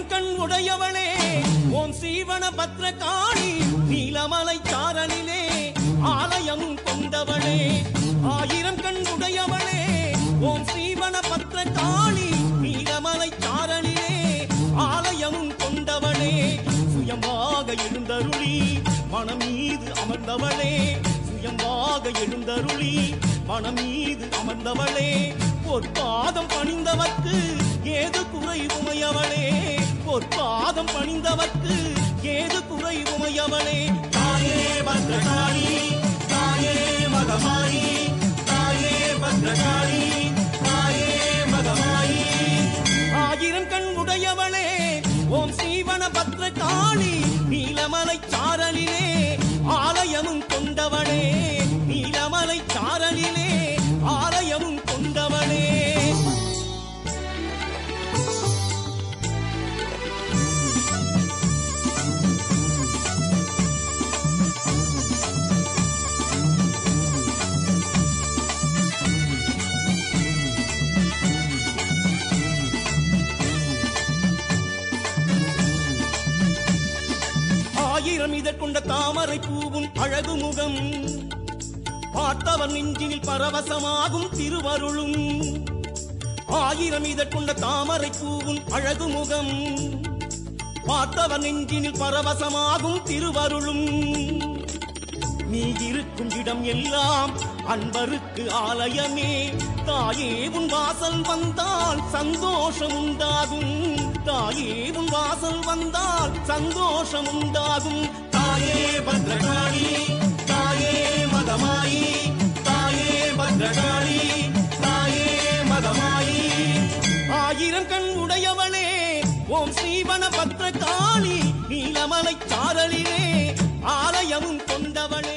ஆயிரம் கண் உடையவளே ஓம் சீவன பத்ரகாளி நீலமலை சாரலிலே ஆலயம் கொண்டவளே ஆயிரம் கண் உடையவளே ஓம் சீவன பத்ரகாளி நீலமலை சாரலிலே ஆலயம் கொண்டவளே சுயமாக எழுந்தருளி மனம் மீது அமர்ந்தவளே சுயமாக எழுந்தருளி மனம் மீது அமர்ந்தவளே பொற்பாதம் பணிந்தவர்க்கு ஏது குறை உமையவளே பொற்பாதம் பணிந்தவர்க்கு ஏது குறை உமையவளே தாயே பத்ரகாளி தாயே மகமாயி தாயே பத்ரகாளி தாயே மகமாயி ஆயிரம் கண் உடையவளே ஓம் சீவன பத்ரகாளி நீலமலை சாரலிலே ஆலயமும் கொண்டவளே நீலமலை சாரலிலே ஆலயமும் கொண்டவளே ஆயிரம் இதழ் கொண்ட தாமரை பூவும் அழகு முகம் பார்த்தவர் நெஞ்சினில் பரவசமாகும் திருவருளும் ஆயிரம் இதழ் கொண்ட தாமரை பூவும் அழகு முகம் பார்த்தவர் நெஞ்சினில் பரவசமாகும் திருவருளும் நீ இருக்கும் இடம் எல்லாம் அன்பருக்கு ஆலயமே தாயே உன் வாசல் வந்தால் சந்தோஷம் உண்டாகும் தாயே உன் வாசல் வந்தால் சந்தோஷம் உண்டாகும் தாயே பத்ரகாளி தாயே மகமாயி தாயே பத்ரகாளி தாயே மகமாயி ஆயிரம் கண் உடையவளே ஓம் சீவன பத்ரகாளி நீலமலை சாரலிலே ஆலயமும் கொண்டவளே